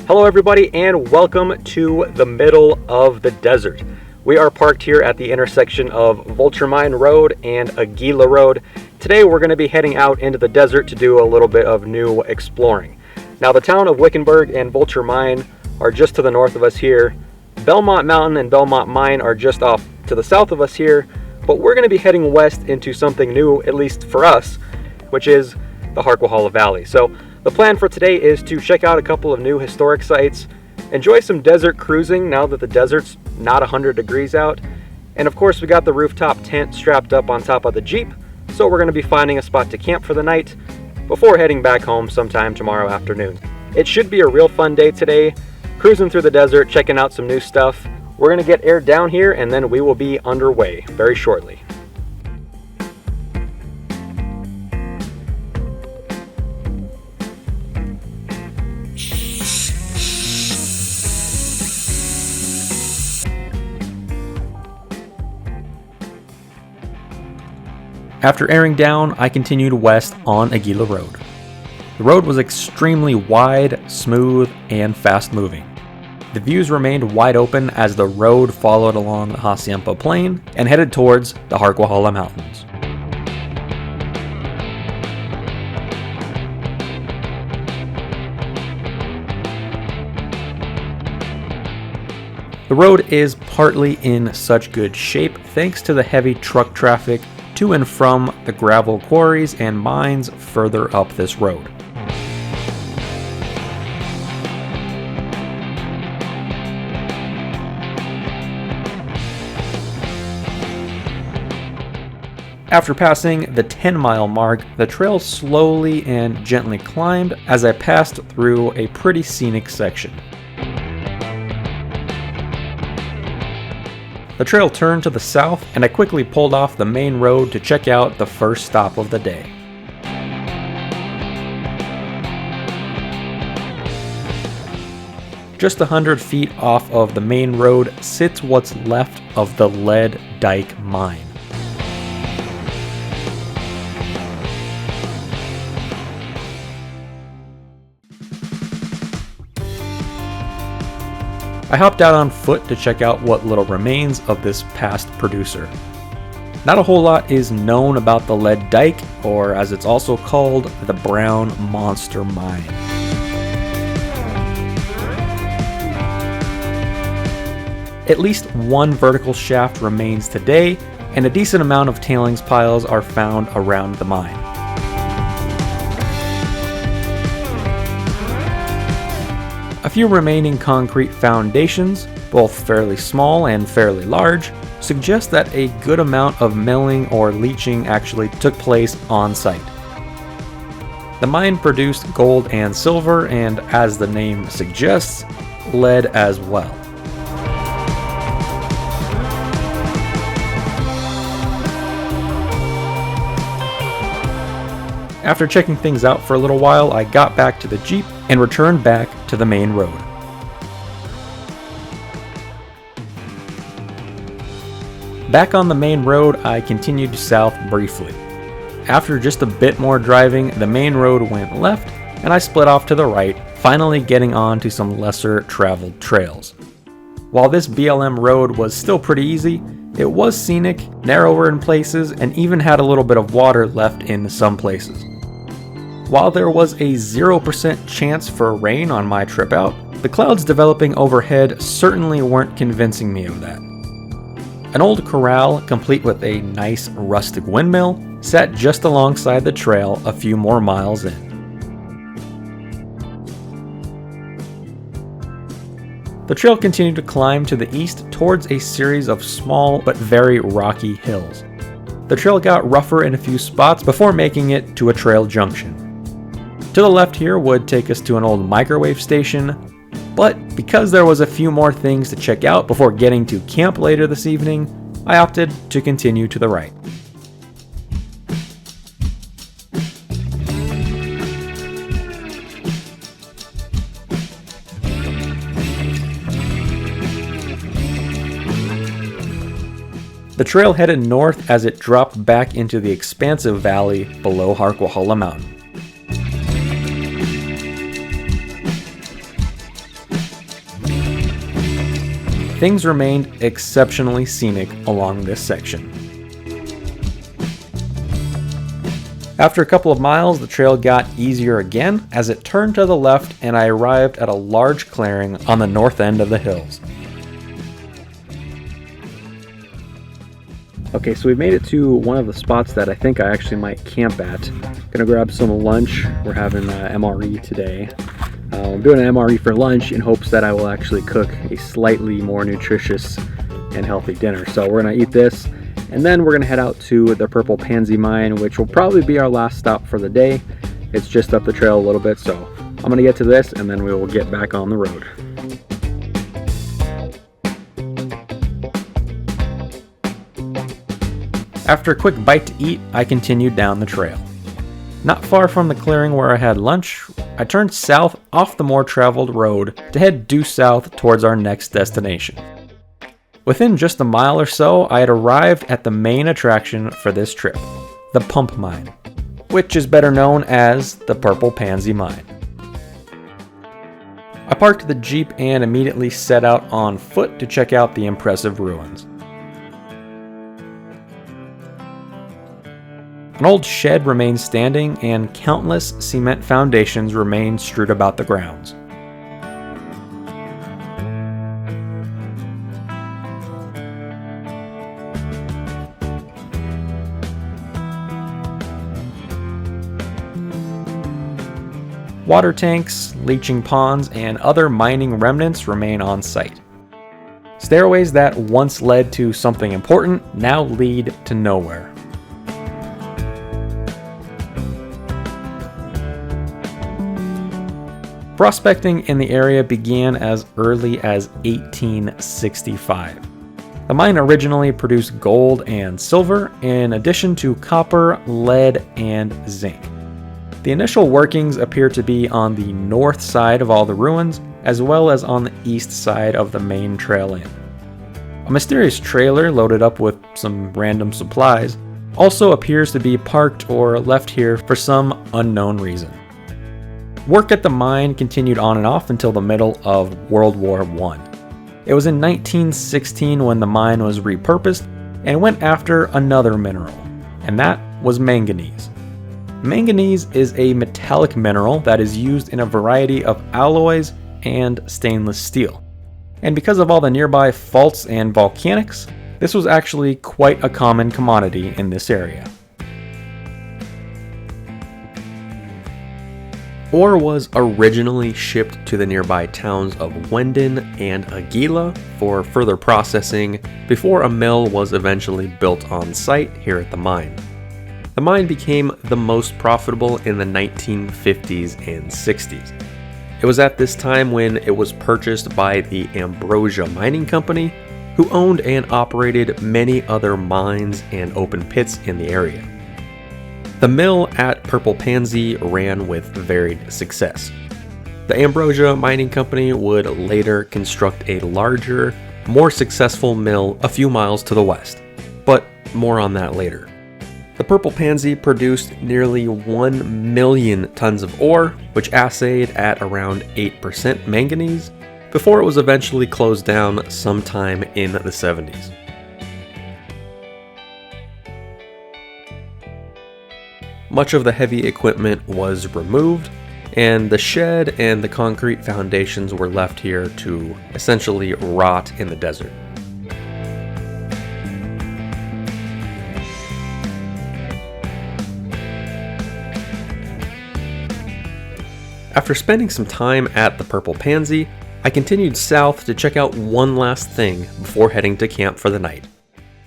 Hello everybody and welcome to the middle of the desert. We are parked here at the intersection of Vulture Mine Road and Aguila Road. Today we're going to be heading out into the desert to do a little bit of new exploring. Now the town of Wickenburg and Vulture Mine are just to the north of us here. Belmont Mountain and Belmont Mine are just off to the south of us here, but we're going to be heading west into something new, at least for us, which is the Harquahala Valley. So the plan for today is to check out a couple of new historic sites, enjoy some desert cruising now that the desert's not 100 degrees out, and of course we got the rooftop tent strapped up on top of the Jeep, so we're going to be finding a spot to camp for the night before heading back home sometime tomorrow afternoon. It should be a real fun day today, cruising through the desert, checking out some new stuff. We're going to get aired down here and then we will be underway very shortly. After airing down, I continued west on Aguila Road. The road was extremely wide, smooth, and fast-moving. The views remained wide open as the road followed along the Hacienda Plain and headed towards the Harquahala Mountains. The road is partly in such good shape thanks to the heavy truck traffic to and from the gravel quarries and mines further up this road. After passing the 10-mile mark, the trail slowly and gently climbed as I passed through a pretty scenic section. The trail turned to the south, and I quickly pulled off the main road to check out the first stop of the day. Just 100 feet off of the main road sits what's left of the lead Dyke mine. I hopped out on foot to check out what little remains of this past producer. Not a whole lot is known about the lead Dyke, or as it's also called, the Brown Monster Mine. At least one vertical shaft remains today, and a decent amount of tailings piles are found around the mine. A few remaining concrete foundations, both fairly small and fairly large, suggest that a good amount of milling or leaching actually took place on site. The mine produced gold and silver, and as the name suggests, lead as well. After checking things out for a little while, I got back to the Jeep and returned back to the main road. Back on the main road, I continued south briefly. After just a bit more driving, the main road went left and I split off to the right, finally getting on to some lesser traveled trails. While this BLM road was still pretty easy, it was scenic, narrower in places, and even had a little bit of water left in some places. While there was a 0% chance for rain on my trip out, the clouds developing overhead certainly weren't convincing me of that. An old corral, complete with a nice rustic windmill, sat just alongside the trail a few more miles in. The trail continued to climb to the east towards a series of small but very rocky hills. The trail got rougher in a few spots before making it to a trail junction. To the left here would take us to an old microwave station, but because there was a few more things to check out before getting to camp later this evening, I opted to continue to the right. The trail headed north as it dropped back into the expansive valley below Harquahala Mountain. things remained exceptionally scenic along this section. After a couple of miles, the trail got easier again as it turned to the left and I arrived at a large clearing on the north end of the hills. Okay, so we made it to one of the spots that I think I actually might camp at. Gonna grab some lunch. We're having MRE today. I'm doing an MRE for lunch in hopes that I will actually cook a slightly more nutritious and healthy dinner. So we're gonna eat this, and then we're gonna head out to the Purple Pansy Mine, which will probably be our last stop for the day. It's just up the trail a little bit, so I'm gonna get to this and then we will get back on the road. After a quick bite to eat, I continued down the trail. Not far from the clearing where I had lunch, I turned south off the more traveled road to head due south towards our next destination. Within just a mile or so, I had arrived at the main attraction for this trip, the Pump Mine, which is better known as the Purple Pansy Mine. I parked the Jeep and immediately set out on foot to check out the impressive ruins. An old shed remains standing and countless cement foundations remain strewed about the grounds. Water tanks, leaching ponds, and other mining remnants remain on site. Stairways that once led to something important now lead to nowhere. Prospecting in the area began as early as 1865. The mine originally produced gold and silver in addition to copper, lead, and zinc. The initial workings appear to be on the north side of all the ruins, as well as on the east side of the main trail in. A mysterious trailer loaded up with some random supplies also appears to be parked or left here for some unknown reason. Work at the mine continued on and off until the middle of World War I. It was in 1916 when the mine was repurposed and went after another mineral, and that was manganese. Manganese is a metallic mineral that is used in a variety of alloys and stainless steel. And because of all the nearby faults and volcanics, this was actually quite a common commodity in this area. Ore was originally shipped to the nearby towns of Wendon and Aguila for further processing before a mill was eventually built on site here at the mine. The mine became the most profitable in the 1950s and 60s. It was at this time when it was purchased by the Ambrosia Mining Company, who owned and operated many other mines and open pits in the area. The mill at Purple Pansy ran with varied success. The Ambrosia Mining Company would later construct a larger, more successful mill a few miles to the west, but more on that later. The Purple Pansy produced nearly 1 million tons of ore, which assayed at around 8% manganese, before it was eventually closed down sometime in the 70s. Much of the heavy equipment was removed, and the shed and the concrete foundations were left here to essentially rot in the desert. After spending some time at the Purple Pansy, I continued south to check out one last thing before heading to camp for the night.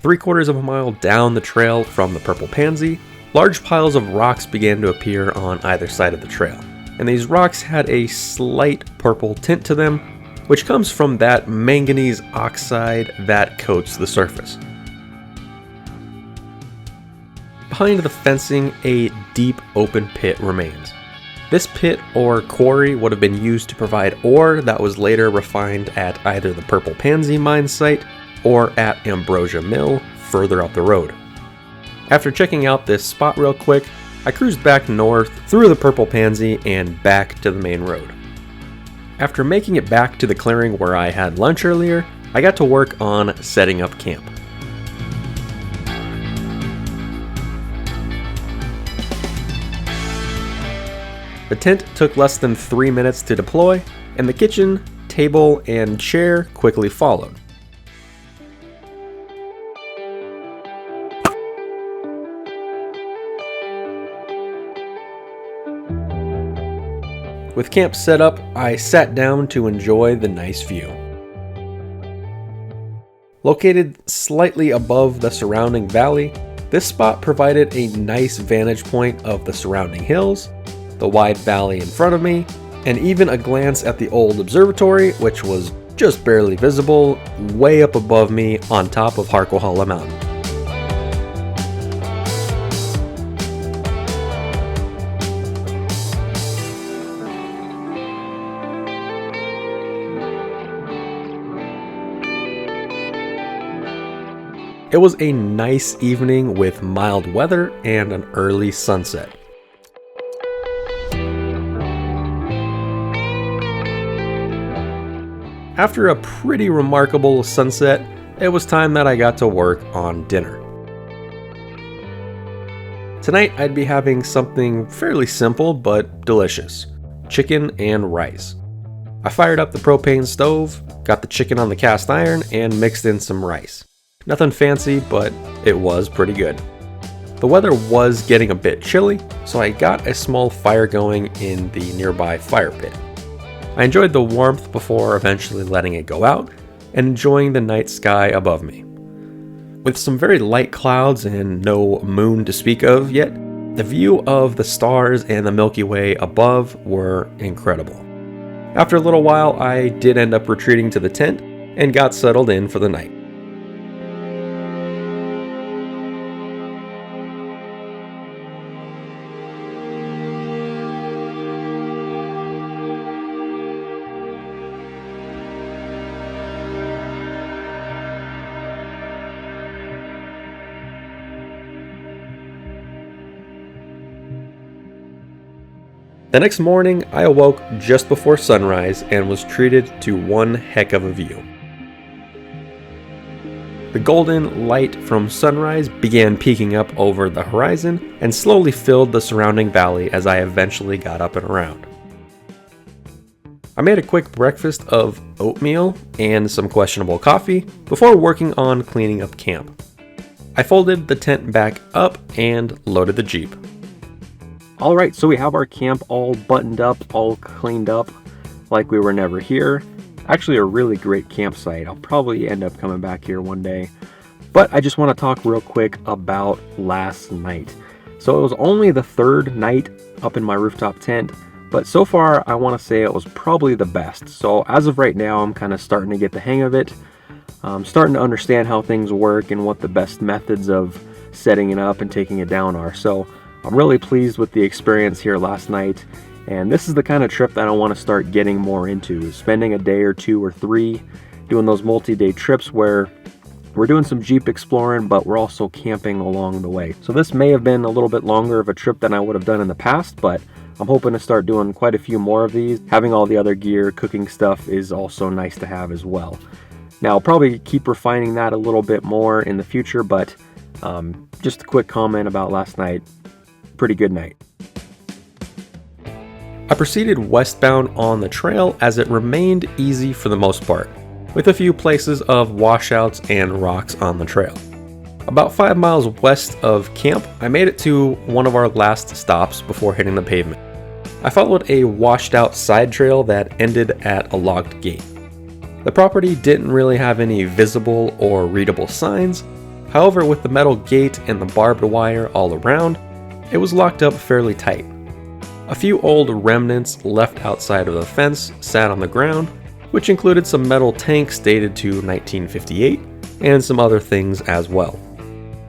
3/4 of a mile down the trail from the Purple Pansy, large piles of rocks began to appear on either side of the trail, and these rocks had a slight purple tint to them, which comes from that manganese oxide that coats the surface. Behind the fencing, a deep open pit remains. This pit or quarry would have been used to provide ore that was later refined at either the Purple Pansy mine site or at Ambrosia Mill further up the road. After checking out this spot real quick, I cruised back north through the Purple Pansy and back to the main road. After making it back to the clearing where I had lunch earlier, I got to work on setting up camp. The tent took less than 3 minutes to deploy, and the kitchen, table, and chair quickly followed. With camp set up, I sat down to enjoy the nice view. Located slightly above the surrounding valley, this spot provided a nice vantage point of the surrounding hills, the wide valley in front of me, and even a glance at the old observatory, which was just barely visible, way up above me on top of Harquahala Mountain. It was a nice evening with mild weather and an early sunset. After a pretty remarkable sunset, it was time that I got to work on dinner. Tonight I'd be having something fairly simple but delicious: chicken and rice. I fired up the propane stove, got the chicken on the cast iron, and mixed in some rice. Nothing fancy, but it was pretty good. The weather was getting a bit chilly, so I got a small fire going in the nearby fire pit. I enjoyed the warmth before eventually letting it go out and enjoying the night sky above me. With some very light clouds and no moon to speak of yet, the view of the stars and the Milky Way above were incredible. After a little while, I did end up retreating to the tent and got settled in for the night. The next morning, I awoke just before sunrise and was treated to one heck of a view. The golden light from sunrise began peeking up over the horizon and slowly filled the surrounding valley as I eventually got up and around. I made a quick breakfast of oatmeal and some questionable coffee before working on cleaning up camp. I folded the tent back up and loaded the Jeep. Alright, so we have our camp all buttoned up, all cleaned up, like we were never here. Actually a really great campsite. I'll probably end up coming back here one day. But I just want to talk real quick about last night. So it was only the third night up in my rooftop tent, but so far I want to say it was probably the best. So as of right now, I'm kind of starting to get the hang of it. I'm starting to understand how things work and what the best methods of setting it up and taking it down are. So I'm really pleased with the experience here last night, and this is the kind of trip that I want to start getting more into, spending a day or two or three doing those multi-day trips where we're doing some Jeep exploring, but we're also camping along the way. So this may have been a little bit longer of a trip than I would have done in the past, but I'm hoping to start doing quite a few more of these. Having all the other gear, cooking stuff is also nice to have as well. Now I'll probably keep refining that a little bit more in the future, but just a quick comment about last night. Pretty good night. I proceeded westbound on the trail as it remained easy for the most part, with a few places of washouts and rocks on the trail. About 5 miles west of camp, I made it to one of our last stops before hitting the pavement. I followed a washed out side trail that ended at a locked gate. The property didn't really have any visible or readable signs. However, with the metal gate and the barbed wire all around, it was locked up fairly tight. A few old remnants left outside of the fence sat on the ground, which included some metal tanks dated to 1958 and some other things as well.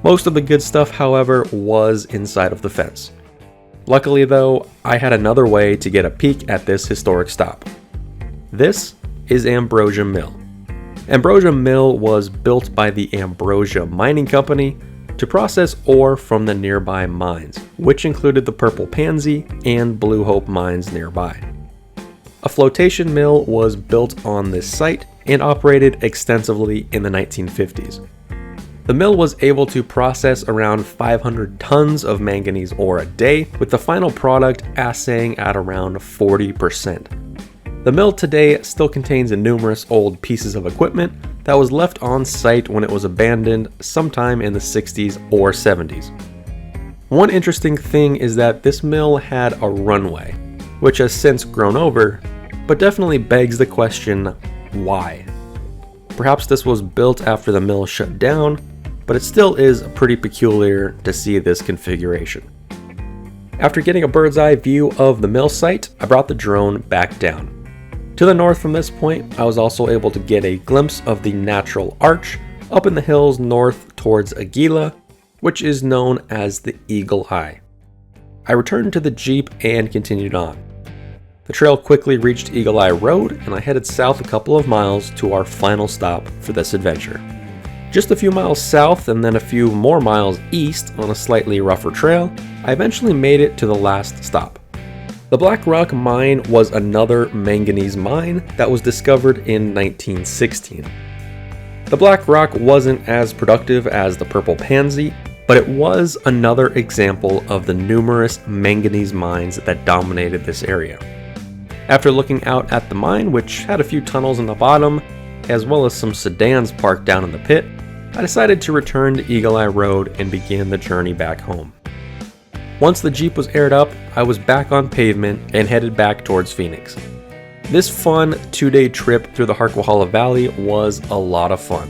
Most of the good stuff, however, was inside of the fence. Luckily though, I had another way to get a peek at this historic stop. This is Ambrosia Mill. Ambrosia Mill was built by the Ambrosia Mining Company to process ore from the nearby mines, which included the Purple Pansy and Blue Hope mines nearby. A flotation mill was built on this site and operated extensively in the 1950s. The mill was able to process around 500 tons of manganese ore a day, with the final product assaying at around 40%. The mill today still contains numerous old pieces of equipment that was left on site when it was abandoned sometime in the 60s or 70s. One interesting thing is that this mill had a runway, which has since grown over, but definitely begs the question, why? Perhaps this was built after the mill shut down, but it still is pretty peculiar to see this configuration. After getting a bird's eye view of the mill site, I brought the drone back down. To the north from this point, I was also able to get a glimpse of the natural arch up in the hills north towards Aguila, which is known as the Eagle Eye. I returned to the Jeep and continued on. The trail quickly reached Eagle Eye Road, and I headed south a couple of miles to our final stop for this adventure. Just a few miles south and then a few more miles east on a slightly rougher trail, I eventually made it to the last stop. The Black Rock Mine was another manganese mine that was discovered in 1916. The Black Rock wasn't as productive as the Purple Pansy, but it was another example of the numerous manganese mines that dominated this area. After looking out at the mine, which had a few tunnels in the bottom, as well as some sedans parked down in the pit, I decided to return to Eagle Eye Road and begin the journey back home. Once the Jeep was aired up, I was back on pavement and headed back towards Phoenix. This fun 2-day trip through the Harquahala Valley was a lot of fun.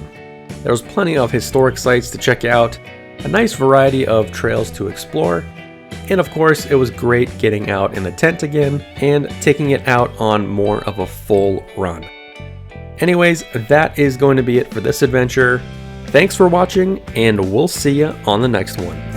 There was plenty of historic sites to check out, a nice variety of trails to explore, and of course it was great getting out in the tent again and taking it out on more of a full run. Anyways, that is going to be it for this adventure. Thanks for watching, and we'll see you on the next one.